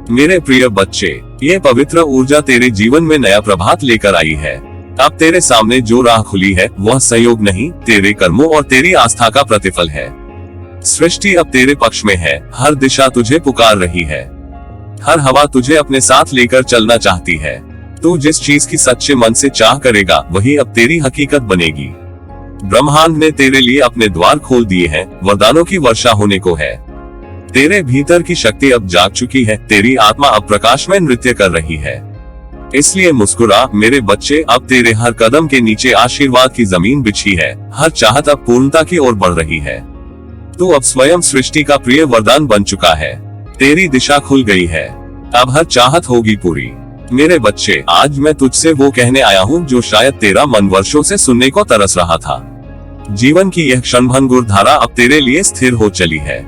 मेरे प्रिय बच्चे, ये पवित्र ऊर्जा तेरे जीवन में नया प्रभात लेकर आई है। अब तेरे सामने जो राह खुली है वह संयोग नहीं, तेरे कर्मों और तेरी आस्था का प्रतिफल है। सृष्टि अब तेरे पक्ष में है, हर दिशा तुझे पुकार रही है, हर हवा तुझे अपने साथ लेकर चलना चाहती है। तू जिस चीज की सच्चे मन से चाह करेगा वही अब तेरी हकीकत बनेगी। ब्रह्मांड ने तेरे लिए अपने द्वार खोल दिए हैं, वरदानों की वर्षा होने को है। तेरे भीतर की शक्ति अब जाग चुकी है, तेरी आत्मा अब प्रकाश में नृत्य कर रही है। इसलिए मुस्कुरा मेरे बच्चे, अब तेरे हर कदम के नीचे आशीर्वाद की जमीन बिछी है, हर चाहत अब पूर्णता की ओर बढ़ रही है। तू अब स्वयं सृष्टि का प्रिय वरदान बन चुका है, तेरी दिशा खुल गई है, अब हर चाहत होगी पूरी। मेरे बच्चे, आज मैं तुझसे वो कहने आया हूँ जो शायद तेरा मन वर्षों से सुनने को तरस रहा था। जीवन की यह क्षणभंगुर धारा अब तेरे लिए स्थिर हो चली है।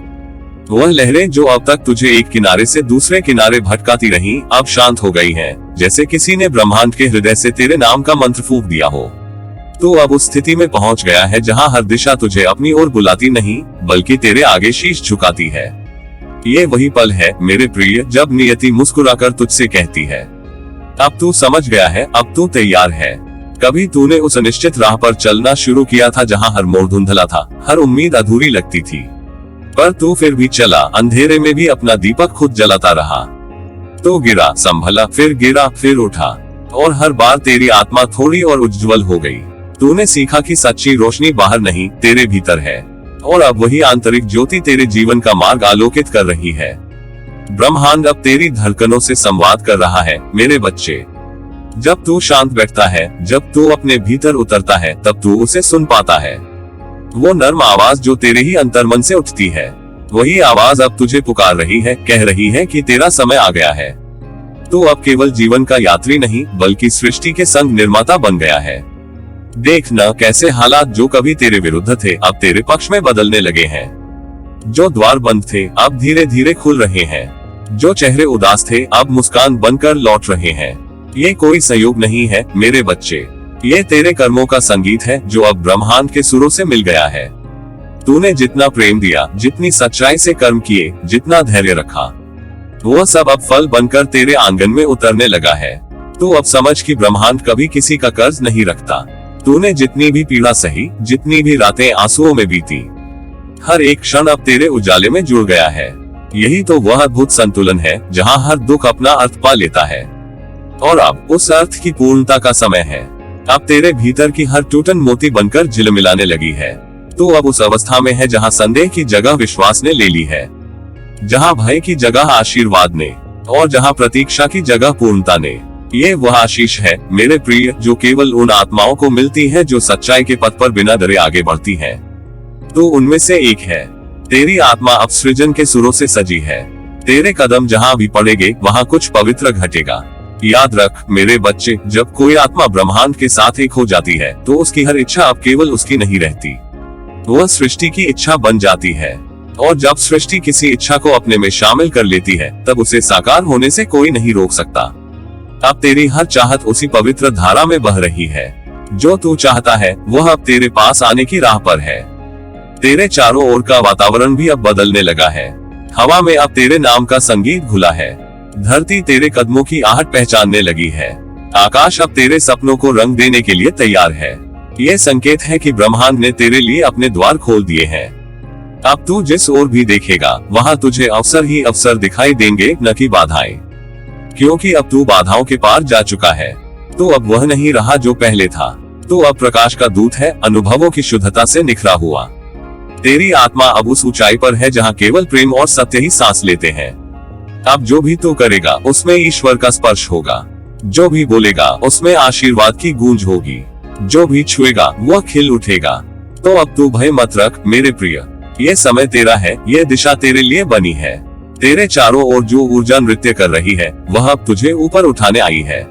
वह लहरें जो अब तक तुझे एक किनारे से दूसरे किनारे भटकाती रहीं, अब शांत हो गई हैं, जैसे किसी ने ब्रह्मांड के हृदय से तेरे नाम का मंत्र फूंक दिया हो। तू अब उस स्थिति में पहुंच गया है जहां हर दिशा तुझे अपनी ओर बुलाती नहीं बल्कि तेरे आगे शीश झुकाती है। ये वही पल है मेरे प्रिय जब नियति मुस्कुराकर तुझसे कहती है, अब तू समझ गया है, अब तू तैयार है। कभी तूने उस अनिश्चित राह पर चलना शुरू किया था जहां हर मोड़ धुंधला था, हर उम्मीद अधूरी लगती थी, पर तू फिर भी चला, अंधेरे में भी अपना दीपक खुद जलाता रहा। तो गिरा, संभला, फिर गिरा, फिर उठा, और हर बार तेरी आत्मा थोड़ी और उज्जवल हो गई। तूने सीखा कि सच्ची रोशनी बाहर नहीं, तेरे भीतर है, और अब वही आंतरिक ज्योति तेरे जीवन का मार्ग आलोकित कर रही है। ब्रह्मांड अब तेरी धड़कनों से संवाद कर रहा है मेरे बच्चे। जब तू शांत बैठता है, जब तू अपने भीतर उतरता है, तब तू उसे सुन पाता है। वो नर्म आवाज जो तेरे ही अंतर्मन से उठती है, वही आवाज अब तुझे पुकार रही है, कह रही है कि तेरा समय आ गया है। तू अब केवल जीवन का यात्री नहीं बल्कि सृष्टि के संग निर्माता बन गया है। देख न कैसे हालात जो कभी तेरे विरुद्ध थे अब तेरे पक्ष में बदलने लगे हैं। जो द्वार बंद थे अब धीरे धीरे खुल रहे हैं, जो चेहरे उदास थे अब मुस्कान बनकर लौट रहे हैं। ये कोई संयोग नहीं है मेरे बच्चे, ये तेरे कर्मों का संगीत है जो अब ब्रह्मांड के सुरों से मिल गया है। तूने जितना प्रेम दिया, जितनी सच्चाई से कर्म किए, जितना धैर्य रखा, वह सब अब फल बनकर तेरे आंगन में उतरने लगा है। तू अब समझ कि ब्रह्मांड कभी किसी का कर्ज नहीं रखता। तूने जितनी भी पीड़ा सही, जितनी भी रातें आंसुओं में बीती, हर एक क्षण अब तेरे उजाले में जुड़ गया है। यही तो वह अद्भुत संतुलन है जहां हर दुख अपना अर्थ पा लेता है, और अब उस अर्थ की पूर्णता का समय है। अब तेरे भीतर की हर टूटन मोती बनकर झिलमिलाने लगी है। तो अब उस अवस्था में है जहां संदेह की जगह विश्वास ने ले ली है, जहां भय की जगह आशीर्वाद ने, और जहां प्रतीक्षा की जगह पूर्णता ने। ये वह आशीष है मेरे प्रिय जो केवल उन आत्माओं को मिलती है जो सच्चाई के पथ पर बिना डरे आगे बढ़ती है। तो उनमें से एक है। तेरी आत्मा अब सृजन के सुरों से सजी है। तेरे कदम जहां भी पड़ेंगे वहां कुछ पवित्र घटेगा। याद रख मेरे बच्चे, जब कोई आत्मा ब्रह्मांड के साथ एक हो जाती है तो उसकी हर इच्छा अब केवल उसकी नहीं रहती, वह सृष्टि की इच्छा बन जाती है। और जब सृष्टि किसी इच्छा को अपने में शामिल कर लेती है तब उसे साकार होने से कोई नहीं रोक सकता। अब तेरी हर चाहत उसी पवित्र धारा में बह रही है। जो तू चाहता है वह अब तेरे पास आने की राह पर है। तेरे चारों ओर का वातावरण भी अब बदलने लगा है। हवा में अब तेरे नाम का संगीत घुला है। धरती तेरे कदमों की आहट पहचानने लगी है। आकाश अब तेरे सपनों को रंग देने के लिए तैयार है। ये संकेत है कि ब्रह्मांड ने तेरे लिए अपने द्वार खोल दिए हैं। अब तू जिस ओर भी देखेगा वहां तुझे अवसर ही अवसर दिखाई देंगे, न कि बाधाएं। क्योंकि अब तू बाधाओं के पार जा चुका है। तो अब वह नहीं रहा जो पहले था। तो अब प्रकाश का दूत है, अनुभवों की शुद्धता से निखरा हुआ। तेरी आत्मा अब उस ऊंचाई पर है जहां केवल प्रेम और सत्य ही सांस लेते हैं। अब जो भी तू करेगा उसमें ईश्वर का स्पर्श होगा। जो भी बोलेगा उसमें आशीर्वाद की गूंज होगी। जो भी छुएगा वह खिल उठेगा। तो अब तू भय मत रख मेरे प्रिय, ये समय तेरा है, ये दिशा तेरे लिए बनी है। तेरे चारों ओर जो ऊर्जा नृत्य कर रही है वह अब तुझे ऊपर उठाने आई है।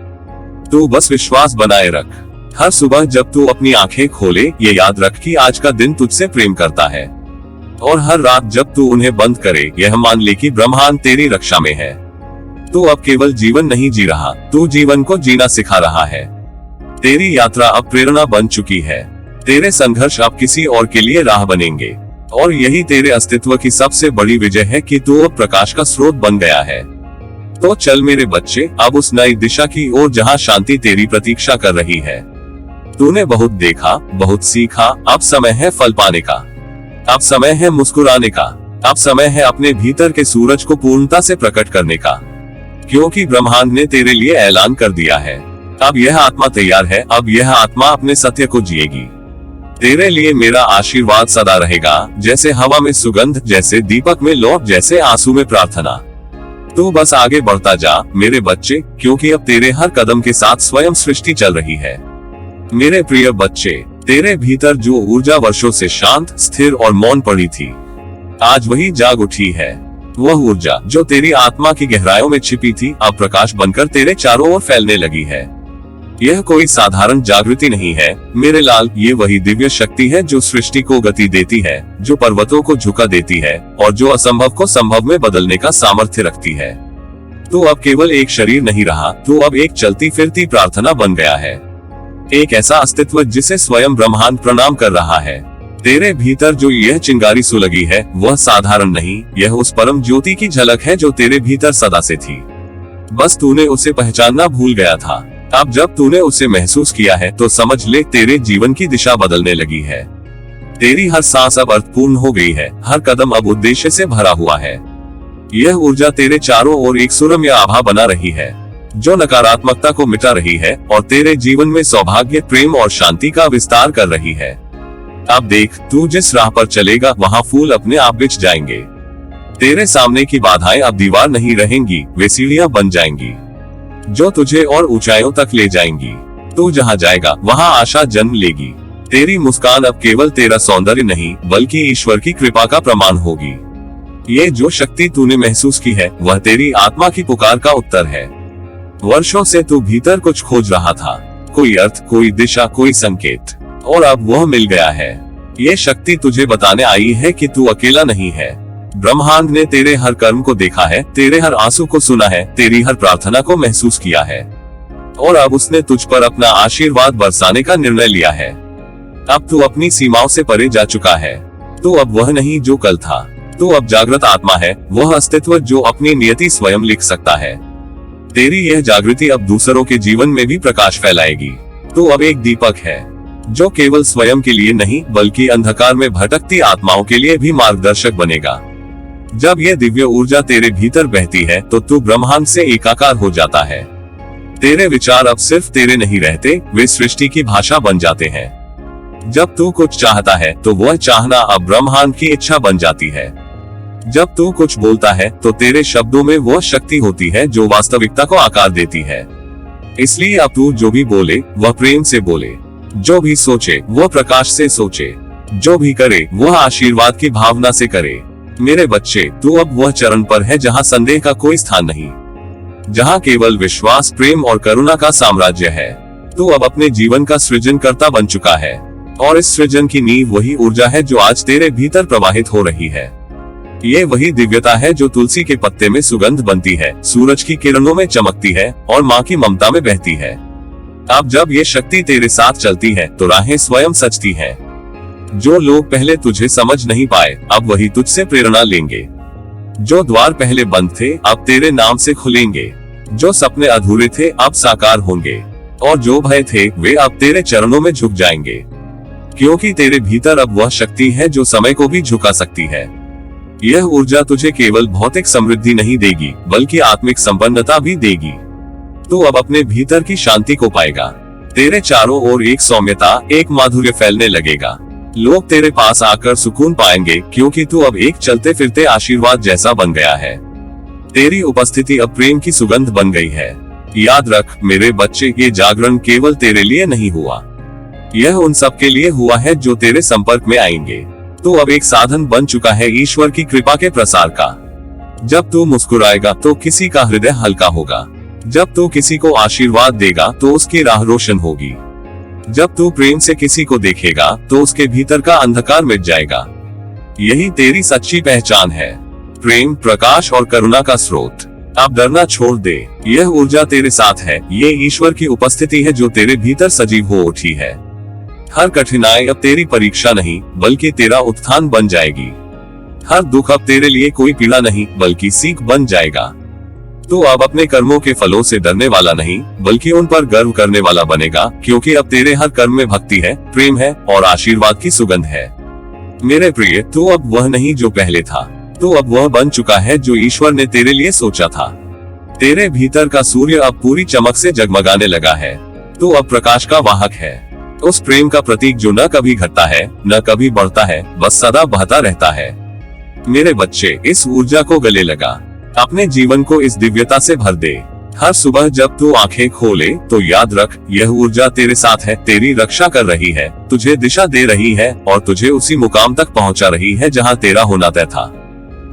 तू बस विश्वास बनाए रख। हर सुबह जब तू अपनी आंखें खोले ये याद रख कि आज का दिन तुझसे प्रेम करता है, और हर रात जब तू उन्हें बंद करे यह मान ले कि ब्रह्मांड तेरी रक्षा में है। तू अब केवल जीवन नहीं जी रहा, तू जीवन को जीना सिखा रहा है। तेरी यात्रा अब प्रेरणा बन चुकी है। तेरे संघर्ष अब किसी और के लिए राह बनेंगे, और यही तेरे अस्तित्व की सबसे बड़ी विजय है कि तू अब प्रकाश का स्रोत बन गया है। तो चल मेरे बच्चे, अब उस नई दिशा की ओर जहां शांति तेरी प्रतीक्षा कर रही है। तूने बहुत देखा, बहुत सीखा, अब समय है फल पाने का। अब समय है मुस्कुराने का। अब समय है अपने भीतर के सूरज को पूर्णता से प्रकट करने का, क्योंकि ब्रह्मांड ने तेरे लिए ऐलान कर दिया है। अब यह आत्मा तैयार है। अब यह आत्मा अपने सत्य को जिएगी। तेरे लिए मेरा आशीर्वाद सदा रहेगा, जैसे हवा में सुगंध, जैसे दीपक में लौ, जैसे आंसू में प्रार्थना। तू बस आगे बढ़ता जा मेरे बच्चे, क्योंकि अब तेरे हर कदम के साथ स्वयं सृष्टि चल रही है। मेरे प्रिय बच्चे, तेरे भीतर जो ऊर्जा वर्षों से शांत, स्थिर और मौन पड़ी थी, आज वही जाग उठी है। वह ऊर्जा जो तेरी आत्मा की गहराइयों में छिपी थी, अब प्रकाश बनकर तेरे चारों ओर फैलने लगी है। यह कोई साधारण जागृति नहीं है मेरे लाल, ये वही दिव्य शक्ति है जो सृष्टि को गति देती है, जो पर्वतों को झुका देती है और जो असंभव को संभव में बदलने का सामर्थ्य रखती है। तू अब केवल एक शरीर नहीं रहा, तू अब एक चलती फिरती प्रार्थना बन गया है। एक ऐसा अस्तित्व जिसे स्वयं ब्रह्मांड प्रणाम कर रहा है। तेरे भीतर जो यह चिंगारी सुलगी है, वह साधारण नहीं, यह उस परम ज्योति की झलक है जो तेरे भीतर सदा से थी। बस तूने उसे पहचानना भूल गया था। अब जब तूने उसे महसूस किया है तो समझ ले, तेरे जीवन की दिशा बदलने लगी है। तेरी हर सांस अब अर्थपूर्ण हो गई है, हर कदम अब उद्देश्य से भरा हुआ है। यह ऊर्जा तेरे चारों ओर एक सुरम्य आभा बना रही है, जो नकारात्मकता को मिटा रही है और तेरे जीवन में सौभाग्य, प्रेम और शांति का विस्तार कर रही है। अब देख, तू जिस राह पर चलेगा वहां फूल अपने आप बिछ जाएंगे। तेरे सामने की बाधाएं अब दीवार नहीं रहेंगी, वे सीढ़ियां बन जाएंगी जो तुझे और ऊंचाइयों तक ले जाएंगी। तू जहां जाएगा वहां आशा जन्म लेगी। तेरी मुस्कान अब केवल तेरा सौंदर्य नहीं, बल्कि ईश्वर की कृपा का प्रमाण होगी। ये जो शक्ति तूने महसूस की है, वह तेरी आत्मा की पुकार का उत्तर है। वर्षों से तू भीतर कुछ खोज रहा था, कोई अर्थ, कोई दिशा, कोई संकेत, और अब वह मिल गया है। ये शक्ति तुझे बताने आई है कि तू अकेला नहीं है। ब्रह्मांड ने तेरे हर कर्म को देखा है, तेरे हर आंसू को सुना है, तेरी हर प्रार्थना को महसूस किया है, और अब उसने तुझ पर अपना आशीर्वाद बरसाने का निर्णय लिया है। अब तू अपनी सीमाओं से परे जा चुका है। तू अब वह नहीं जो कल था। तू अब जागृत आत्मा है, वह अस्तित्व जो अपनी नियति स्वयं लिख सकता है। तेरी यह जागृति अब दूसरों के जीवन में भी प्रकाश फैलाएगी। तू अब एक दीपक है जो केवल स्वयं के लिए नहीं, बल्कि अंधकार में भटकती आत्माओं के लिए भी मार्गदर्शक बनेगा। जब यह दिव्य ऊर्जा तेरे भीतर बहती है तो तू ब्रह्मांड से एकाकार हो जाता है। तेरे विचार अब सिर्फ तेरे नहीं रहते, वे सृष्टि की भाषा बन जाते हैं। जब तू कुछ चाहता है तो वह चाहना अब ब्रह्मांड की इच्छा बन जाती है। जब तू कुछ बोलता है तो तेरे शब्दों में वह शक्ति होती है जो वास्तविकता को आकार देती है। इसलिए अब तू जो भी बोले वह प्रेम से बोले, जो भी सोचे वह प्रकाश से सोचे, जो भी करे वह आशीर्वाद की भावना से करे। मेरे बच्चे, तू अब वह चरण पर है जहां संदेह का कोई स्थान नहीं, जहां केवल विश्वास, प्रेम और करुणा का साम्राज्य है। तू अब अपने जीवन का सृजनकर्ता बन चुका है, और इस सृजन की नींव वही ऊर्जा है जो आज तेरे भीतर प्रवाहित हो रही है। ये वही दिव्यता है जो तुलसी के पत्ते में सुगंध बनती है, सूरज की किरणों में चमकती है और माँ की ममता में बहती है। अब जब ये शक्ति तेरे साथ चलती है तो राहें स्वयं सजती हैं। जो लोग पहले तुझे समझ नहीं पाए, अब वही तुझसे प्रेरणा लेंगे। जो द्वार पहले बंद थे, अब तेरे नाम से खुलेंगे। जो सपने अधूरे थे, अब साकार होंगे, और जो भय थे, वे अब तेरे चरणों में झुक जाएंगे, क्योंकि तेरे भीतर अब वह शक्ति है जो समय को भी झुका सकती है। यह ऊर्जा तुझे केवल भौतिक समृद्धि नहीं देगी, बल्कि आत्मिक संपन्नता भी देगी। तू अब अपने भीतर की शांति को पाएगा। तेरे चारों ओर एक सौम्यता, एक माधुर्य फैलने लगेगा। लोग तेरे पास आकर सुकून पाएंगे, क्योंकि तू अब एक चलते फिरते आशीर्वाद जैसा बन गया है। तेरी उपस्थिति अब प्रेम की सुगंध बन गई है। याद रख मेरे बच्चे, ये जागरण केवल तेरे लिए नहीं हुआ, यह उन सब के लिए हुआ है जो तेरे संपर्क में आएंगे। तू अब एक साधन बन चुका है ईश्वर की कृपा के प्रसार का। जब तू मुस्कुराएगा तो किसी का हृदय हल्का होगा। जब तू किसी को आशीर्वाद देगा तो उसकी राह रोशन होगी। जब तू प्रेम से किसी को देखेगा तो उसके भीतर का अंधकार मिट जाएगा। यही तेरी सच्ची पहचान है, प्रेम, प्रकाश और करुणा का स्रोत। अब डरना छोड़ दे, यह ऊर्जा तेरे साथ है। ये ईश्वर की उपस्थिति है जो तेरे भीतर सजीव हो उठी है। हर कठिनाई अब तेरी परीक्षा नहीं, बल्कि तेरा उत्थान बन जाएगी। हर दुख अब तेरे लिए कोई पीड़ा नहीं, बल्कि सीख बन जाएगा। तो अब अपने कर्मों के फलों से डरने वाला नहीं, बल्कि उन पर गर्व करने वाला बनेगा, क्योंकि अब तेरे हर कर्म में भक्ति है, प्रेम है और आशीर्वाद की सुगंध है। मेरे प्रिय, तो अब वह नहीं जो पहले था, तो अब वह बन चुका है जो ईश्वर ने तेरे लिए सोचा था। तेरे भीतर का सूर्य अब पूरी चमक से जगमगाने लगा है, तो अब प्रकाश का वाहक है, उस प्रेम का प्रतीक जो न कभी घटता है न कभी बढ़ता है, बस सदा बहता रहता है। मेरे बच्चे, इस ऊर्जा को गले लगा, अपने जीवन को इस दिव्यता से भर दे। हर सुबह जब तू आंखें खोले तो याद रख, यह ऊर्जा तेरे साथ है, तेरी रक्षा कर रही है, तुझे दिशा दे रही है और तुझे उसी मुकाम तक पहुंचा रही है जहां तेरा होना तय था।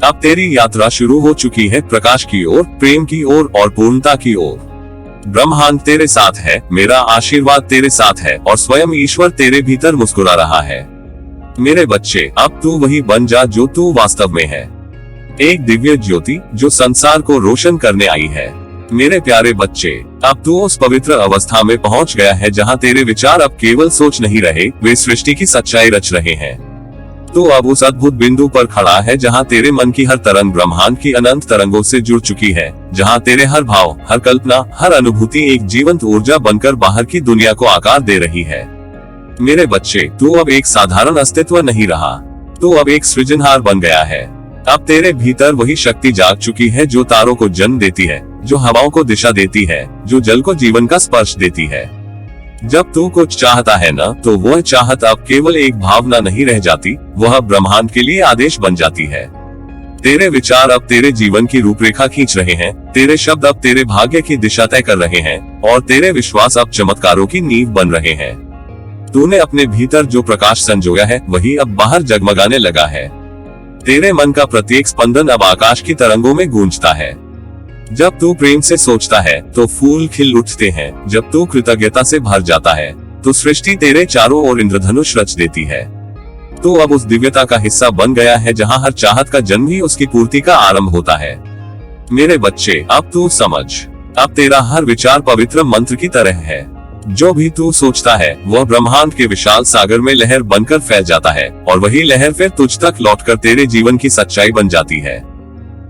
अब तेरी यात्रा शुरू हो चुकी है, प्रकाश की ओर, प्रेम की ओर और पूर्णता की ओर। ब्रह्मांड तेरे साथ है, मेरा आशीर्वाद तेरे साथ है और स्वयं ईश्वर तेरे भीतर मुस्कुरा रहा है। मेरे बच्चे, अब तू वही बन जा जो तू वास्तव में है, एक दिव्य ज्योति जो संसार को रोशन करने आई है। मेरे प्यारे बच्चे, अब तू उस पवित्र अवस्था में पहुंच गया है जहां तेरे विचार अब केवल सोच नहीं रहे, वे सृष्टि की सच्चाई रच रहे हैं। तो अब उस अद्भुत बिंदु पर खड़ा है जहां तेरे मन की हर तरंग ब्रह्मांड की अनंत तरंगों से जुड़ चुकी है, जहां तेरे हर भाव, हर कल्पना, हर अनुभूति एक जीवंत ऊर्जा बनकर बाहर की दुनिया को आकार दे रही है। मेरे बच्चे, तू अब एक साधारण अस्तित्व नहीं रहा, तू अब एक सृजनहार बन गया है। अब तेरे भीतर वही शक्ति जाग चुकी है जो तारों को जन्म देती है, जो हवाओं को दिशा देती है, जो जल को जीवन का स्पर्श देती है। जब तू कुछ चाहता है ना, तो वह चाहत अब केवल एक भावना नहीं रह जाती, वह ब्रह्मांड के लिए आदेश बन जाती है। तेरे विचार अब तेरे जीवन की रूपरेखा खींच रहे हैं, तेरे शब्द अब तेरे भाग्य की दिशा तय कर रहे हैं और तेरे विश्वास अब चमत्कारों की नींव बन रहे हैं। तूने अपने भीतर जो प्रकाश संजोया है वही अब बाहर जगमगाने लगा है। तेरे मन का प्रत्येक स्पंदन अब आकाश की तरंगों में गूंजता है। जब तू प्रेम से सोचता है तो फूल खिल उठते हैं, जब तू कृतज्ञता से भर जाता है तो सृष्टि तेरे चारों ओर इंद्रधनुष रच देती है। तो अब उस दिव्यता का हिस्सा बन गया है जहां हर चाहत का जन्म ही उसकी पूर्ति का आरंभ होता है। मेरे बच्चे, अब तू समझ, अब तेरा हर विचार पवित्र मंत्र की तरह है। जो भी तू सोचता है वह ब्रह्मांड के विशाल सागर में लहर बनकर फैल जाता है और वही लहर फिर तुझ तक लौटकर तेरे जीवन की सच्चाई बन जाती है।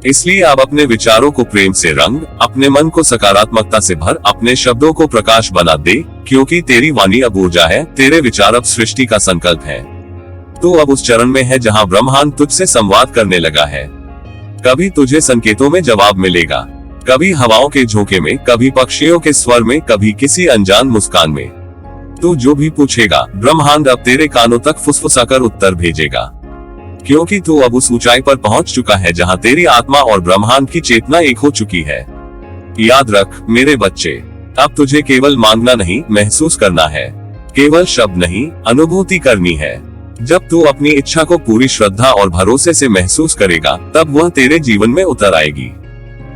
इसलिए अब अपने विचारों को प्रेम से रंग, अपने मन को सकारात्मकता से भर, अपने शब्दों को प्रकाश बना दे, क्योंकि तेरी वाणी अब ऊर्जा है, तेरे विचार अब सृष्टि का संकल्प है। तो अब उस चरण में है जहां ब्रह्मांड तुझसे संवाद करने लगा है। कभी तुझे संकेतों में जवाब मिलेगा, कभी हवाओं के झोंके में, कभी पक्षियों के स्वर में, कभी किसी अनजान मुस्कान में। तू जो भी पूछेगा ब्रह्मांड अब तेरे कानों तक फुसफुसाकर उत्तर भेजेगा, क्योंकि तू अब उस ऊंचाई पर पहुंच चुका है जहां तेरी आत्मा और ब्रह्मांड की चेतना एक हो चुकी है। याद रख मेरे बच्चे, अब तुझे केवल मांगना नहीं, महसूस करना है। केवल शब्द नहीं, अनुभूति करनी है। जब तू अपनी इच्छा को पूरी श्रद्धा और भरोसे से महसूस करेगा, तब वह तेरे जीवन में उतर आएगी।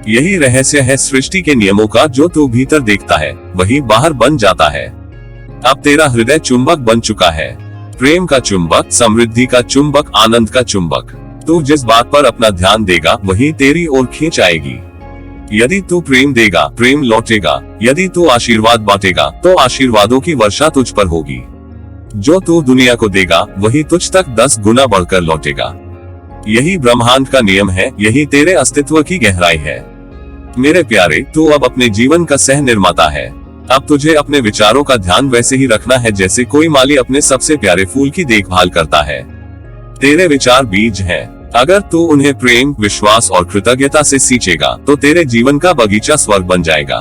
यही रहस्य है सृष्टि के नियमों का, जो तू भीतर देखता है वही बाहर बन जाता है। अब तेरा हृदय चुंबक बन चुका है, प्रेम का चुंबक, समृद्धि का चुंबक, आनंद का चुंबक। तू जिस बात पर अपना ध्यान देगा वही तेरी ओर खींच आएगी। यदि तू प्रेम देगा, प्रेम लौटेगा। यदि तू आशीर्वाद बांटेगा तो आशीर्वादों की वर्षा तुझ पर होगी। जो तू दुनिया को देगा वही तुझ तक 10 गुना बढ़कर लौटेगा। यही ब्रह्मांड का नियम है, यही तेरे अस्तित्व की गहराई है। मेरे प्यारे, तू अब अपने जीवन का सह निर्माता है। अब तुझे अपने विचारों का ध्यान वैसे ही रखना है जैसे कोई माली अपने सबसे प्यारे फूल की देखभाल करता है। तेरे विचार बीज हैं। अगर तू उन्हें प्रेम, विश्वास और कृतज्ञता से सींचेगा तो तेरे जीवन का बगीचा स्वर्ग बन जाएगा।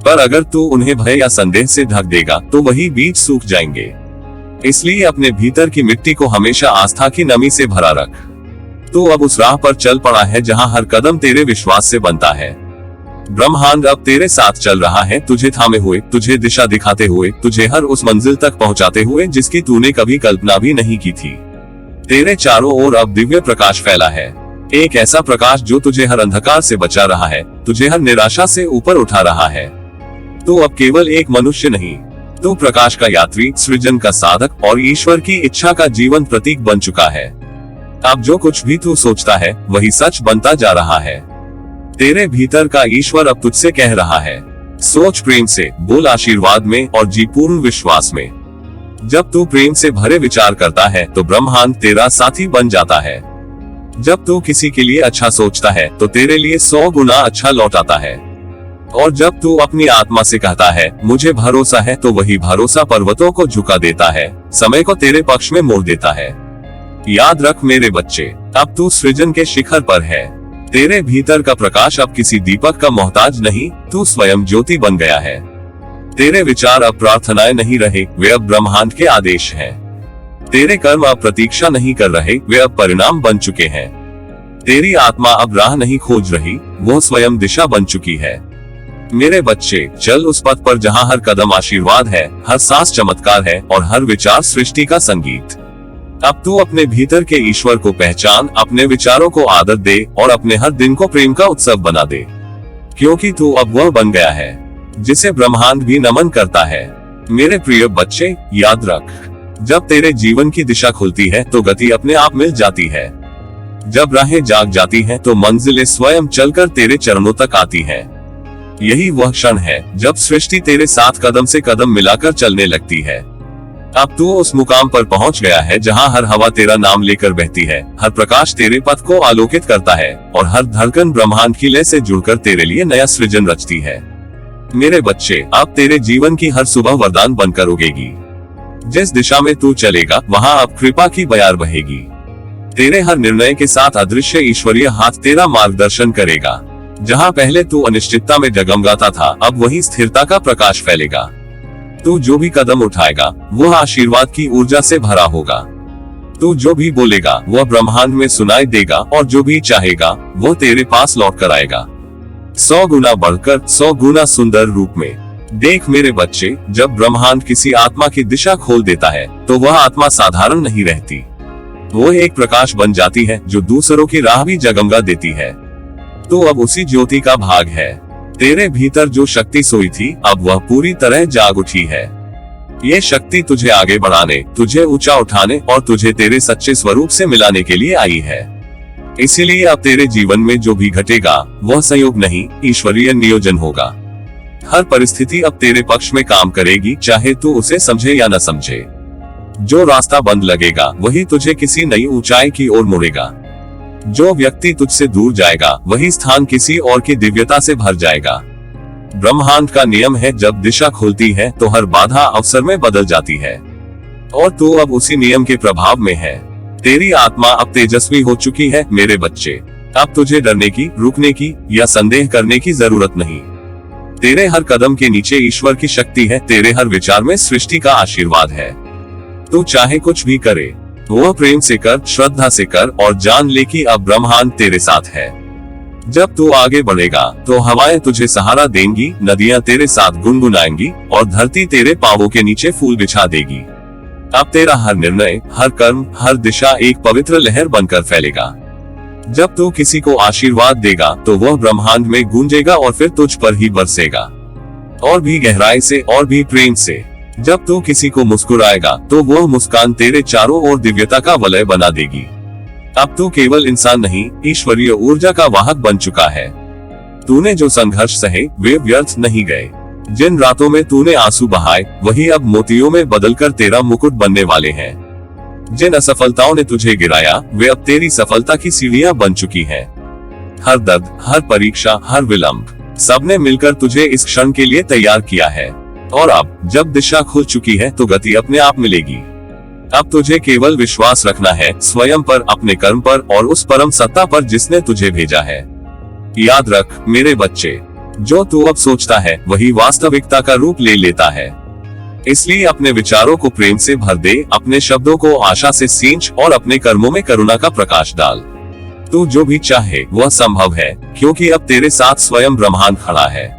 पर अगर तू उन्हें भय या संदेह से ढक देगा तो वही बीज सूख जाएंगे। इसलिए अपने भीतर की मिट्टी को हमेशा आस्था की नमी से भरा रख। तू अब उस राह पर चल पड़ा है जहां हर कदम तेरे विश्वास से बनता है। ब्रह्मांड अब तेरे साथ चल रहा है, तुझे थामे हुए, तुझे दिशा दिखाते हुए, तुझे हर उस मंजिल तक पहुंचाते हुए जिसकी तूने कभी कल्पना भी नहीं की थी। तेरे चारों ओर अब दिव्य प्रकाश फैला है, एक ऐसा प्रकाश जो तुझे हर अंधकार से बचा रहा है, तुझे हर निराशा से ऊपर उठा रहा है। तू अब केवल एक मनुष्य नहीं, तू प्रकाश का यात्री, सृजन का साधक और ईश्वर की इच्छा का जीवन प्रतीक बन चुका है। अब जो कुछ भी तू सोचता है वही सच बनता जा रहा है। तेरे भीतर का ईश्वर अब तुझसे कह रहा है, सोच प्रेम से, बोल आशीर्वाद में और जी पूर्ण विश्वास में। जब तू प्रेम से भरे विचार करता है तो ब्रह्मांड तेरा साथी बन जाता है। जब तू किसी के लिए अच्छा सोचता है तो तेरे लिए 100 गुना अच्छा लौट आता है। और जब तू अपनी आत्मा से कहता है मुझे भरोसा है, तो वही भरोसा पर्वतों को झुका देता है, समय को तेरे पक्ष में मोड़ देता है। याद रख मेरे बच्चे, अब तू सृजन के शिखर पर है। तेरे भीतर का प्रकाश अब किसी दीपक का मोहताज नहीं, तू स्वयं ज्योति बन गया है। तेरे विचार अब प्रार्थनाएं नहीं रहे, वे अब ब्रह्मांड के आदेश हैं। तेरे कर्म अब प्रतीक्षा नहीं कर रहे, वे अब परिणाम बन चुके हैं। तेरी आत्मा अब राह नहीं खोज रही, वो स्वयं दिशा बन चुकी है। मेरे बच्चे, चल उस पथ पर जहाँ हर कदम आशीर्वाद है, हर सांस चमत्कार है और हर विचार सृष्टि का संगीत। अब तू अपने भीतर के ईश्वर को पहचान, अपने विचारों को आदर दे और अपने हर दिन को प्रेम का उत्सव बना दे, क्योंकि तू अब वह बन गया है जिसे ब्रह्मांड भी नमन करता है। मेरे प्रिय बच्चे, याद रख, जब तेरे जीवन की दिशा खुलती है तो गति अपने आप मिल जाती है। जब राहें जाग जाती हैं तो मंजिलें स्वयं चलकर तेरे चरणों तक आती हैं। यही वह क्षण है जब सृष्टि तेरे साथ कदम से कदम मिलाकर चलने लगती है। अब तू उस मुकाम पर पहुंच गया है जहां हर हवा तेरा नाम लेकर बहती है, हर प्रकाश तेरे पथ को आलोकित करता है और हर धड़कन ब्रह्मांड की लय से जुड़कर तेरे लिए नया सृजन रचती है। मेरे बच्चे, अब तेरे जीवन की हर सुबह वरदान बनकर उगेगी। जिस दिशा में तू चलेगा वहां अब कृपा की बयार बहेगी। तेरे हर निर्णय के साथ अदृश्य ईश्वरीय हाथ तेरा मार्गदर्शन करेगा। जहां पहले तू अनिश्चितता में डगमगाता था, अब वही स्थिरता का प्रकाश फैलेगा। तू जो भी कदम उठाएगा वह आशीर्वाद की ऊर्जा से भरा होगा। तू जो भी बोलेगा वह ब्रह्मांड में सुनाई देगा और जो भी चाहेगा वह तेरे पास लौट कर आएगा, 100 गुना बढ़कर, 100 गुना सुंदर रूप में। देख मेरे बच्चे, जब ब्रह्मांड किसी आत्मा की दिशा खोल देता है तो वह आत्मा साधारण नहीं रहती, वो एक प्रकाश बन जाती है जो दूसरों की राह भी जगमगा देती है। तो अब उसी ज्योति का भाग है। तेरे भीतर जो शक्ति सोई थी अब वह पूरी तरह जाग उठी है। ये शक्ति तुझे आगे बढ़ाने, तुझे ऊंचा उठाने और तुझे तेरे सच्चे स्वरूप से मिलाने के लिए आई है। इसीलिए अब तेरे जीवन में जो भी घटेगा वह संयोग नहीं, ईश्वरीय नियोजन होगा। हर परिस्थिति अब तेरे पक्ष में काम करेगी, चाहे तू उसे समझे या न समझे। जो रास्ता बंद लगेगा वही तुझे किसी नई ऊंचाई की ओर मोड़ेगा। जो व्यक्ति तुझसे दूर जाएगा वही स्थान किसी और की दिव्यता से भर जाएगा। ब्रह्मांड का नियम है, जब दिशा खुलती है तो हर बाधा अवसर में बदल जाती है और तू अब उसी नियम के प्रभाव में है। तेरी आत्मा अब तेजस्वी हो चुकी है मेरे बच्चे। अब तुझे डरने की, रुकने की या संदेह करने की जरूरत नहीं। तेरे हर कदम के नीचे ईश्वर की शक्ति है, तेरे हर विचार में सृष्टि का आशीर्वाद है। तू चाहे कुछ भी करे वह प्रेम से कर, श्रद्धा से कर और जान ले कि अब ब्रह्मांड तेरे साथ है। जब तू आगे बढ़ेगा तो हवाएं तुझे सहारा देंगी, नदियां तेरे साथ गुनगुनाएंगी और धरती तेरे पांवों के नीचे फूल बिछा देगी। अब तेरा हर निर्णय, हर कर्म, हर दिशा एक पवित्र लहर बनकर फैलेगा। जब तू किसी को आशीर्वाद देगा तो वह ब्रह्मांड में गूंजेगा और फिर तुझ पर ही बरसेगा, और भी गहराई से और भी प्रेम से। जब तू किसी को मुस्कुराएगा तो वह मुस्कान तेरे चारों ओर दिव्यता का वलय बना देगी। अब तू केवल इंसान नहीं, ईश्वरीय ऊर्जा का वाहक बन चुका है। तूने जो संघर्ष सहे वे व्यर्थ नहीं गए। जिन रातों में तूने आंसू बहाए वही अब मोतियों में बदलकर तेरा मुकुट बनने वाले हैं। जिन असफलताओं ने तुझे गिराया वे अब तेरी सफलता की सीढ़ियां बन चुकी हैं। हर दर्द, हर परीक्षा, हर विलंब, सबने मिलकर तुझे इस क्षण के लिए तैयार किया है। और अब जब दिशा खुल चुकी है तो गति अपने आप मिलेगी। अब तुझे केवल विश्वास रखना है स्वयं पर, अपने कर्म पर और उस परम सत्ता पर जिसने तुझे भेजा है। याद रख मेरे बच्चे, जो तू अब सोचता है वही वास्तविकता का रूप ले लेता है। इसलिए अपने विचारों को प्रेम से भर दे, अपने शब्दों को आशा से सींच और अपने कर्मों में करुणा का प्रकाश डाल। तू जो भी चाहे वह संभव है, क्योंकि अब तेरे साथ स्वयं ब्रह्मांड खड़ा है।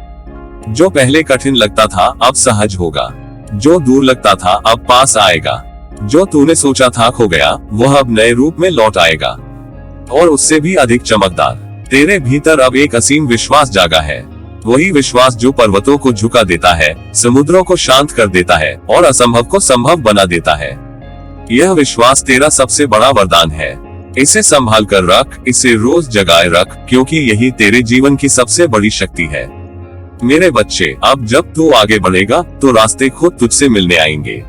जो पहले कठिन लगता था अब सहज होगा, जो दूर लगता था अब पास आएगा, जो तूने सोचा था खो गया वह अब नए रूप में लौट आएगा और उससे भी अधिक चमकदार। तेरे भीतर अब एक असीम विश्वास जागा है, वही विश्वास जो पर्वतों को झुका देता है, समुद्रों को शांत कर देता है और असंभव को संभव बना देता है। यह विश्वास तेरा सबसे बड़ा वरदान है। इसे संभाल कर रख, इसे रोज जगाए रख, क्योंकि यही तेरे जीवन की सबसे बड़ी शक्ति है। मेरे बच्चे, अब जब तू आगे बढ़ेगा तो रास्ते खुद तुझसे मिलने आएंगे।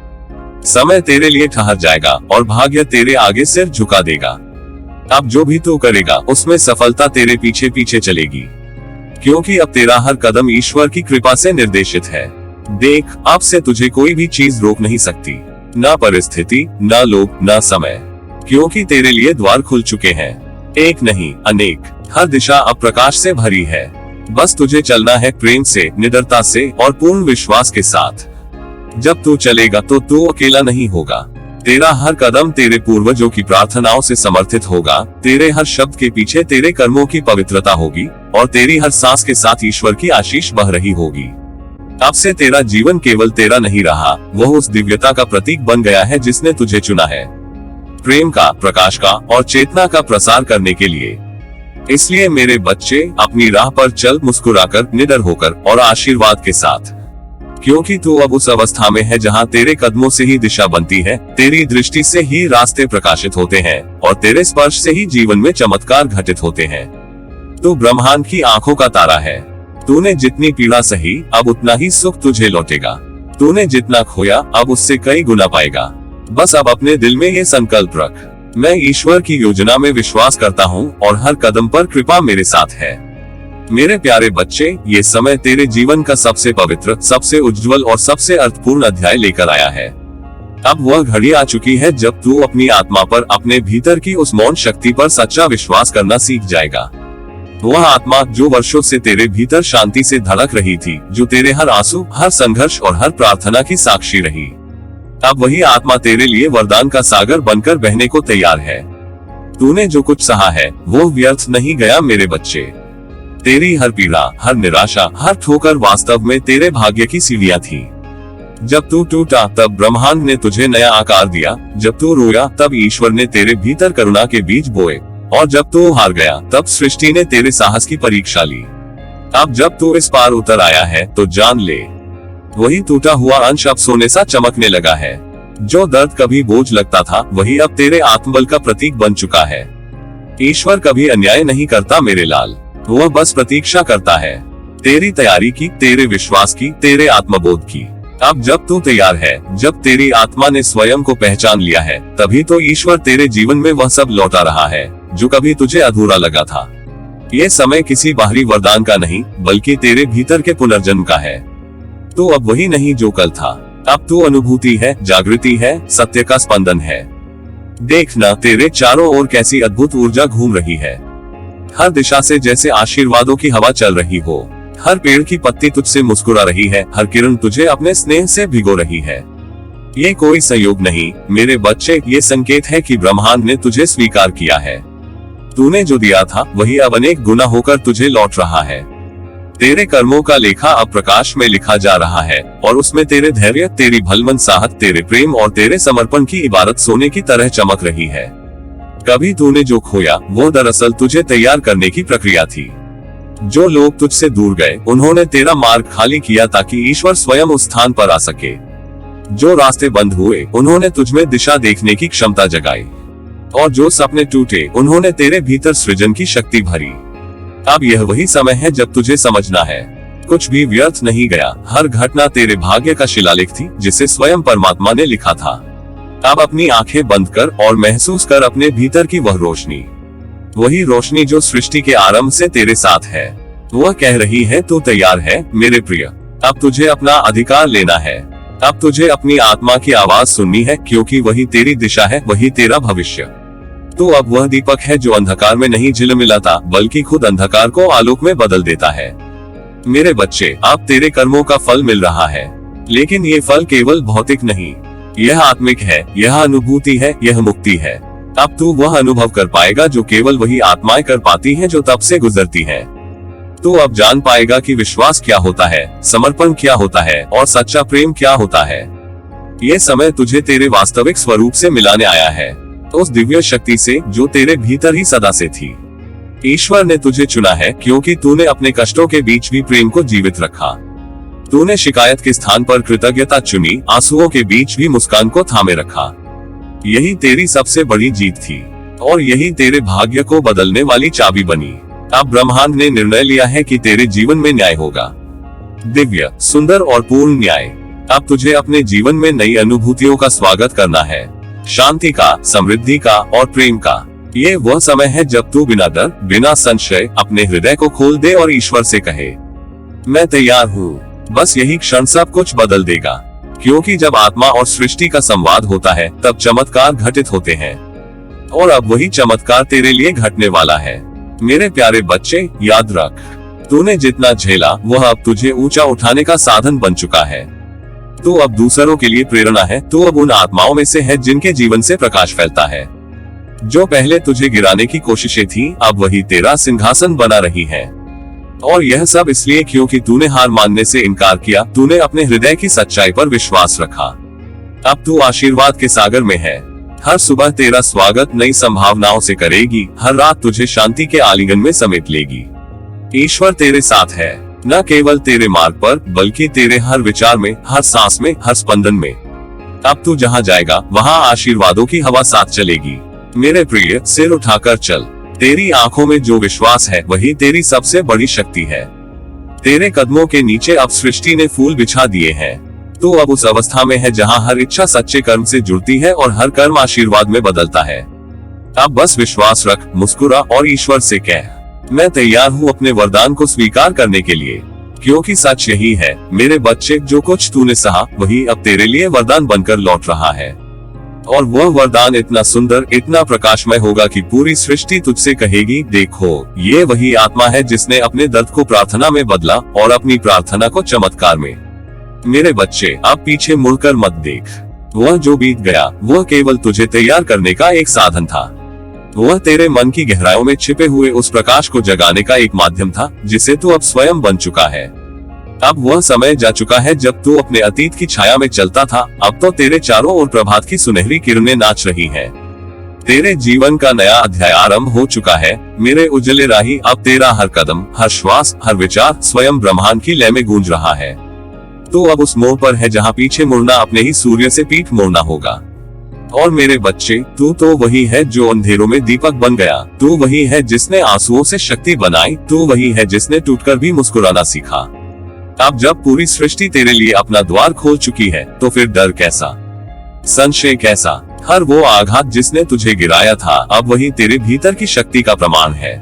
समय तेरे लिए ठहर जाएगा और भाग्य तेरे आगे सिर झुका देगा। अब जो भी तू करेगा उसमें सफलता तेरे पीछे पीछे चलेगी, क्योंकि अब तेरा हर कदम ईश्वर की कृपा से निर्देशित है। देख, अब से तुझे कोई भी चीज रोक नहीं सकती, ना परिस्थिति, ना लोग, ना समय, क्योंकि तेरे लिए द्वार खुल चुके हैं। एक नहीं, अनेक। हर दिशा अब प्रकाश से भरी है। बस तुझे चलना है प्रेम से, निडरता से और पूर्ण विश्वास के साथ। जब तू चलेगा तो तू अकेला नहीं होगा। तेरा हर कदम तेरे पूर्वजों की प्रार्थनाओं से समर्थित होगा। तेरे हर शब्द के पीछे तेरे कर्मों की पवित्रता होगी और तेरी हर सांस के साथ ईश्वर की आशीष बह रही होगी। अब से तेरा जीवन केवल तेरा नहीं रहा, वह उस दिव्यता का प्रतीक बन गया है जिसने तुझे चुना है, प्रेम का, प्रकाश का और चेतना का प्रसार करने के लिए। इसलिए मेरे बच्चे, अपनी राह पर चल, मुस्कुराकर, निडर होकर और आशीर्वाद के साथ, क्योंकि तू अब उस अवस्था में है जहां तेरे कदमों से ही दिशा बनती है, तेरी दृष्टि से ही रास्ते प्रकाशित होते हैं और तेरे स्पर्श से ही जीवन में चमत्कार घटित होते हैं। तू ब्रह्मांड की आंखों का तारा है। तूने जितनी पीड़ा सही, अब उतना ही सुख तुझे लौटेगा। तूने जितना खोया, अब उससे कई गुना पाएगा। बस अब अपने दिल में ये संकल्प रख, मैं ईश्वर की योजना में विश्वास करता हूँ और हर कदम पर कृपा मेरे साथ है। मेरे प्यारे बच्चे, ये समय तेरे जीवन का सबसे पवित्र, सबसे उज्जवल और सबसे अर्थपूर्ण अध्याय लेकर आया है। अब वह घड़ी आ चुकी है जब तू अपनी आत्मा पर, अपने भीतर की उस मौन शक्ति पर सच्चा विश्वास करना सीख जाएगा। वह आत्मा जो वर्षों से तेरे भीतर शांति से धड़क रही थी, जो तेरे हर आंसू, हर संघर्ष और हर प्रार्थना की साक्षी रही, अब वही आत्मा तेरे लिए वरदान का सागर बनकर बहने को तैयार है। तूने जो कुछ सहा है वो व्यर्थ नहीं गया मेरे बच्चे। तेरी हर पीड़ा, हर निराशा, हर ठोकर वास्तव में तेरे भाग्य की सीढ़ियां थी। जब तू टूटा तब ब्रह्मांड ने तुझे नया आकार दिया, जब तू रोया तब ईश्वर ने तेरे भीतर करुणा के बीज बोए, और जब तू हार गया तब सृष्टि ने तेरे साहस की परीक्षा ली। अब जब तू इस पार उतर आया है तो जान ले, वही टूटा हुआ अंश अब सोने सा चमकने लगा है। जो दर्द कभी बोझ लगता था, वही अब तेरे आत्मबल का प्रतीक बन चुका है। ईश्वर कभी अन्याय नहीं करता मेरे लाल, वह बस प्रतीक्षा करता है तेरी तैयारी की, तेरे विश्वास की, तेरे आत्मबोध की। अब जब तू तैयार है, जब तेरी आत्मा ने स्वयं को पहचान लिया है, तभी तो ईश्वर तेरे जीवन में वह सब लौटा रहा है जो कभी तुझे अधूरा लगा था। ये समय किसी बाहरी वरदान का नहीं, बल्कि तेरे भीतर के पुनर्जन्म का है। तो अब वही नहीं जो कल था, अब तू अनुभूति है, जागृति है, सत्य का स्पंदन है। देखना तेरे चारों ओर कैसी अद्भुत ऊर्जा घूम रही है। हर दिशा से जैसे आशीर्वादों की हवा चल रही हो। हर पेड़ की पत्ती तुझसे मुस्कुरा रही है, हर किरण तुझे अपने स्नेह से भिगो रही है। ये कोई संयोग नहीं मेरे बच्चे, ये संकेत है कि ब्रह्मांड ने तुझे स्वीकार किया है। तूने जो दिया था वही अब अनेक गुना होकर तुझे लौट रहा है। तेरे कर्मों का लेखा अब प्रकाश में लिखा जा रहा है और उसमें तेरे धैर्य, तेरी भलमन साहस, तेरे प्रेम और तेरे समर्पण की इबारत सोने की तरह चमक रही है। कभी तूने जो खोया वो दरअसल तुझे तैयार करने की प्रक्रिया थी। जो लोग तुझसे दूर गए, उन्होंने तेरा मार्ग खाली किया ताकि ईश्वर स्वयं उस स्थान पर आ सके। जो रास्ते बंद हुए, उन्होंने तुझमें दिशा देखने की क्षमता जगाई, और जो सपने टूटे, उन्होंने तेरे भीतर सृजन की शक्ति भरी। अब यह वही समय है जब तुझे समझना है, कुछ भी व्यर्थ नहीं गया। हर घटना तेरे भाग्य का शिलालेख थी जिसे स्वयं परमात्मा ने लिखा था। अब अपनी आंखें बंद कर और महसूस कर अपने भीतर की वह रोशनी, वही रोशनी जो सृष्टि के आरंभ से तेरे साथ है। वह कह रही है, तू तैयार है मेरे प्रिय, अब तुझे अपना अधिकार लेना है। अब तुझे अपनी आत्मा की आवाज सुननी है, क्योंकि वही तेरी दिशा है, वही तेरा भविष्य। तो अब वह दीपक है जो अंधकार में नहीं झिलमिलाता, बल्कि खुद अंधकार को आलोक में बदल देता है। मेरे बच्चे, अब तेरे कर्मों का फल मिल रहा है, लेकिन ये फल केवल भौतिक नहीं, यह आत्मिक है, यह अनुभूति है, यह मुक्ति है। अब तू वह अनुभव कर पाएगा जो केवल वही आत्माएं कर पाती हैं जो तब से गुजरती हैं। तू अब जान पाएगा कि विश्वास क्या होता है, समर्पण क्या होता है और सच्चा प्रेम क्या होता है। ये समय तुझे तेरे वास्तविक स्वरूप से मिलाने आया है, उस दिव्य शक्ति से जो तेरे भीतर ही सदा से थी। ईश्वर ने तुझे चुना है क्योंकि तूने अपने कष्टों के बीच भी प्रेम को जीवित रखा। तूने शिकायत के स्थान पर कृतज्ञता चुनी, आंसुओं के बीच भी मुस्कान को थामे रखा। यही तेरी सबसे बड़ी जीत थी और यही तेरे भाग्य को बदलने वाली चाबी बनी। अब ब्रह्मांड ने निर्णय लिया है कि तेरे जीवन में न्याय होगा, दिव्य, सुंदर और पूर्ण न्याय। अब तुझे अपने जीवन में नई अनुभूतियों का स्वागत करना है, शांति का, समृद्धि का और प्रेम का। ये वह समय है जब तू बिना डर, बिना संशय अपने हृदय को खोल दे और ईश्वर से कहे, मैं तैयार हूँ। बस यही क्षण सब कुछ बदल देगा, क्योंकि जब आत्मा और सृष्टि का संवाद होता है तब चमत्कार घटित होते हैं, और अब वही चमत्कार तेरे लिए घटने वाला है। मेरे प्यारे बच्चे, याद रख, तूने जितना झेला वह अब तुझे ऊंचा उठाने का साधन बन चुका है। तू अब दूसरों के लिए प्रेरणा है। तू अब उन आत्माओं में से है जिनके जीवन से प्रकाश फैलता है। जो पहले तुझे गिराने की कोशिशें थी, अब वही तेरा सिंहासन बना रही है। और यह सब इसलिए क्योंकि तूने हार मानने से इनकार किया, तूने अपने हृदय की सच्चाई पर विश्वास रखा। अब तू आशीर्वाद के सागर में है। हर सुबह तेरा स्वागत नई संभावनाओं से करेगी, हर रात तुझे शांति के आलिंगन में समेट लेगी। ईश्वर तेरे साथ है, न केवल तेरे मार्ग पर बल्कि तेरे हर विचार में, हर सांस में, हर स्पंदन में। अब तू जहाँ जाएगा वहाँ आशीर्वादों की हवा साथ चलेगी। मेरे प्रिय, सिर उठाकर चल। तेरी आंखों में जो विश्वास है वही तेरी सबसे बड़ी शक्ति है। तेरे कदमों के नीचे अब सृष्टि ने फूल बिछा दिए हैं। तू अब उस अवस्था में है जहाँ हर इच्छा सच्चे कर्म से जुड़ती है और हर कर्म आशीर्वाद में बदलता है। अब बस विश्वास रख, मुस्कुरा और ईश्वर से कह, मैं तैयार हूँ अपने वरदान को स्वीकार करने के लिए। क्योंकि सच यही है मेरे बच्चे, जो कुछ तूने सहा वही अब तेरे लिए वरदान बनकर लौट रहा है। और वह वरदान इतना सुंदर, इतना प्रकाशमय होगा कि पूरी सृष्टि तुझसे कहेगी, देखो, ये वही आत्मा है जिसने अपने दर्द को प्रार्थना में बदला और अपनी प्रार्थना को चमत्कार में। मेरे बच्चे, अब पीछे मुड़कर मत देख। वह जो बीत गया वह केवल तुझे तैयार करने का एक साधन था। वह तेरे मन की गहराइयों में छिपे हुए उस प्रकाश को जगाने का एक माध्यम था जिसे तू अब स्वयं बन चुका है। अब वह समय जा चुका है जब तू अपने अतीत की छाया में चलता था। अब तो तेरे चारों ओर प्रभात की सुनहरी किरणें नाच रही हैं। तेरे जीवन का नया अध्याय आरंभ हो चुका है मेरे उजले राही। अब तेरा हर कदम, हर श्वास, हर विचार स्वयं ब्रह्मांड की लय में गूंज रहा है। तू अब उस मोड़ पर है जहाँ पीछे मुड़ना अपने ही सूर्य से पीठ मोड़ना होगा। और मेरे बच्चे, तू तो वही है जो अंधेरों में दीपक बन गया। तू वही है जिसने आंसुओं से शक्ति बनाई। तू वही है जिसने टूटकर भी मुस्कुराना सीखा। अब जब पूरी सृष्टि तेरे लिए अपना द्वार खोल चुकी है तो फिर डर कैसा, संशय कैसा। हर वो आघात जिसने तुझे गिराया था अब वही तेरे भीतर की शक्ति का प्रमाण है।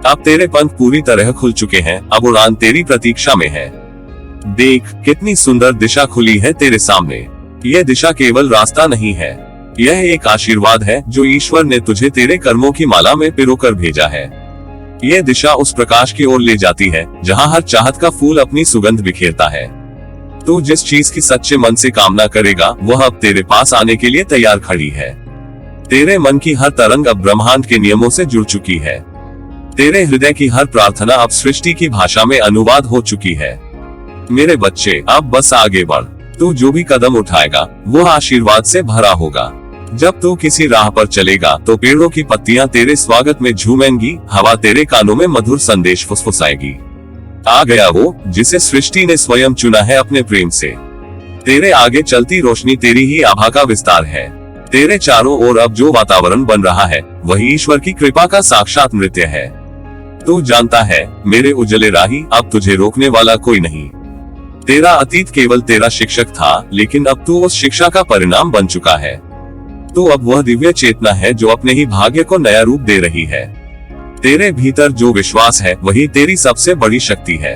अब तेरे पंख पूरी तरह खुल चुके हैं। अब उड़ान तेरी प्रतीक्षा में है। देख, कितनी सुंदर दिशा खुली है तेरे सामने। यह दिशा केवल रास्ता नहीं है, यह एक आशीर्वाद है जो ईश्वर ने तुझे तेरे कर्मों की माला में पिरोकर भेजा है। यह दिशा उस प्रकाश की ओर ले जाती है जहां हर चाहत का फूल अपनी सुगंध बिखेरता है। तू जिस चीज की सच्चे मन से कामना करेगा वह अब तेरे पास आने के लिए तैयार खड़ी है। तेरे मन की हर तरंग अब ब्रह्मांड के नियमों से जुड़ चुकी है। तेरे हृदय की हर प्रार्थना अब सृष्टि की भाषा में अनुवाद हो चुकी है। मेरे बच्चे, अब बस आगे बढ़। तू जो भी कदम उठाएगा वह आशीर्वाद से भरा होगा। जब तू किसी राह पर चलेगा तो पेड़ों की पत्तियां तेरे स्वागत में झूमेंगी, हवा तेरे कानों में मधुर संदेश फुसफुसाएगी। आ गया वो जिसे सृष्टि ने स्वयं चुना है अपने प्रेम से। तेरे आगे चलती रोशनी तेरी ही आभा का विस्तार है। तेरे चारों ओर अब जो वातावरण बन रहा है वही ईश्वर की कृपा का साक्षात नृत्य है। तू जानता है मेरे उजले राही, अब तुझे रोकने वाला कोई नहीं। तेरा अतीत केवल तेरा शिक्षक था, लेकिन अब तू उस शिक्षा का परिणाम बन चुका है। तू अब वह दिव्य चेतना है जो अपने ही भाग्य को नया रूप दे रही है। तेरे भीतर जो विश्वास है वही तेरी सबसे बड़ी शक्ति है।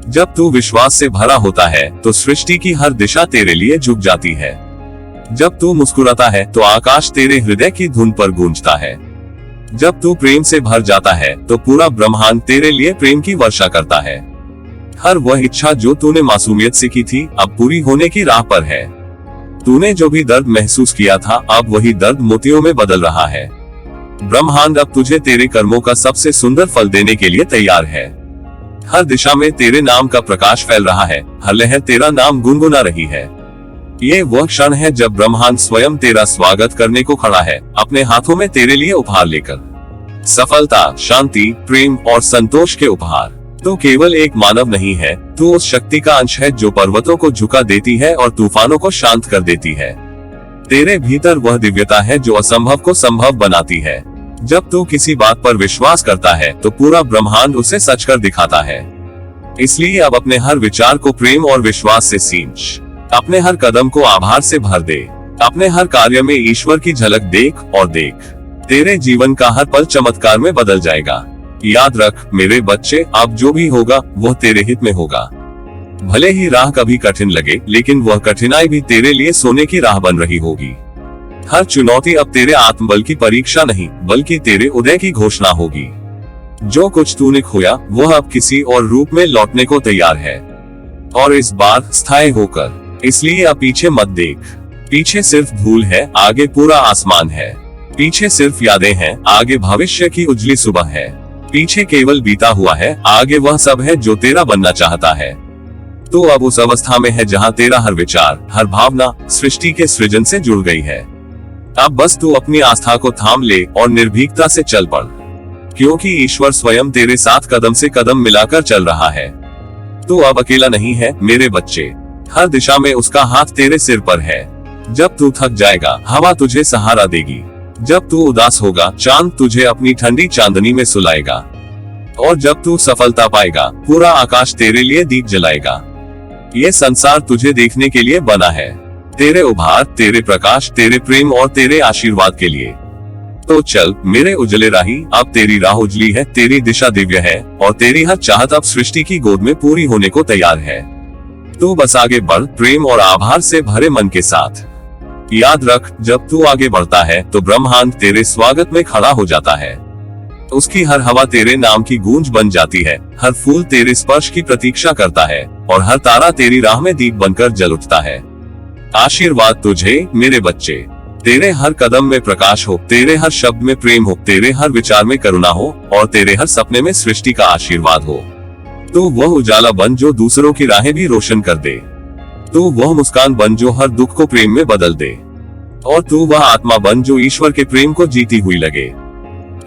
जब तू विश्वास से भरा होता है तो सृष्टि की हर दिशा तेरे लिए झुक जाती है। जब तू मुस्कुराता है तो आकाश तेरे हृदय की धुन पर गूंजता है। जब तू प्रेम से भर जाता है तो पूरा ब्रह्मांड तेरे लिए प्रेम की वर्षा करता है। हर वह इच्छा जो तूने मासूमियत से की थी अब पूरी होने की राह पर है। तूने जो भी दर्द महसूस किया था अब वही दर्द मोतियों में बदल रहा है। ब्रह्मांड अब तुझे तेरे कर्मों का सबसे सुंदर फल देने के लिए तैयार है। हर दिशा में तेरे नाम का प्रकाश फैल रहा है, हर लहर तेरा नाम गुनगुना रही है। ये वह क्षण है जब ब्रह्मांड स्वयं तेरा स्वागत करने को खड़ा है, अपने हाथों में तेरे लिए उपहार लेकर। सफलता, शांति, प्रेम और संतोष के उपहार। तू केवल एक मानव नहीं है, तू उस शक्ति का अंश है जो पर्वतों को झुका देती है और तूफानों को शांत कर देती है। तेरे भीतर वह दिव्यता है जो असंभव को संभव बनाती है। जब तू किसी बात पर विश्वास करता है तो पूरा ब्रह्मांड उसे सच कर दिखाता है। इसलिए अब अपने हर विचार को प्रेम और विश्वास से सींच। अपने हर कदम को आभार से भर दे। अपने हर कार्य में ईश्वर की झलक देख और देख। तेरे जीवन का हर पल चमत्कार में बदल जाएगा। याद रख मेरे बच्चे, अब जो भी होगा वह तेरे हित में होगा। भले ही राह कभी कठिन लगे, लेकिन वह कठिनाई भी तेरे लिए सोने की राह बन रही होगी। हर चुनौती अब तेरे आत्मबल की परीक्षा नहीं, बल्कि तेरे उदय की घोषणा होगी। जो कुछ तूने खोया वह अब किसी और रूप में लौटने को तैयार है, और इस बार स्थायी होकर। इसलिए अब पीछे मत देख। पीछे सिर्फ धूल है, आगे पूरा आसमान है। पीछे सिर्फ यादें हैं, आगे भविष्य की उजली सुबह है। पीछे केवल बीता हुआ है, आगे वह सब है जो तेरा बनना चाहता है। तो अब उस अवस्था में है जहाँ तेरा हर विचार, हर भावना सृष्टि के सृजन से जुड़ गई है। अब बस तू अपनी आस्था को थाम ले और निर्भीकता से चल पड़, क्योंकि ईश्वर स्वयं तेरे साथ कदम से कदम मिलाकर चल रहा है। तू अब अकेला नहीं है मेरे बच्चे, हर दिशा में उसका हाथ तेरे सिर पर है। जब तू थक जाएगा, हवा तुझे सहारा देगी। जब तू उदास होगा, चांद तुझे अपनी ठंडी चांदनी में सुलाएगा। और जब तू सफलता पाएगा, पूरा आकाश तेरे लिए दीप जलाएगा। ये संसार तुझे देखने के लिए बना है, तेरे उभार, तेरे प्रकाश, तेरे प्रेम और तेरे आशीर्वाद के लिए। तो चल मेरे उजले राही, अब तेरी राह उजली है, तेरी दिशा दिव्य है, और तेरी हर चाहत अब सृष्टि की गोद में पूरी होने को तैयार है। तू बस आगे बढ़, प्रेम और आभार से भरे मन के साथ। याद रख, जब तू आगे बढ़ता है तो ब्रह्मांड तेरे स्वागत में खड़ा हो जाता है। उसकी हर हवा तेरे नाम की गूंज बन जाती है, हर फूल तेरे स्पर्श की प्रतीक्षा करता है, और हर तारा तेरी राह में दीप बनकर जल उठता है। आशीर्वाद तुझे मेरे बच्चे, तेरे हर कदम में प्रकाश हो, तेरे हर शब्द में प्रेम हो, तेरे हर विचार में करुणा हो, और तेरे हर सपने में सृष्टि का आशीर्वाद हो। तो वह उजाला बन जो दूसरों की राहें भी रोशन कर दे। तू वह मुस्कान बन जो हर दुख को प्रेम में बदल दे, और तू वह आत्मा बन जो ईश्वर के प्रेम को जीती हुई लगे।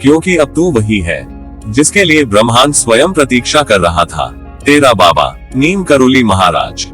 क्योंकि अब तू वही है जिसके लिए ब्रह्मांड स्वयं प्रतीक्षा कर रहा था। तेरा बाबा नीम करोली महाराज।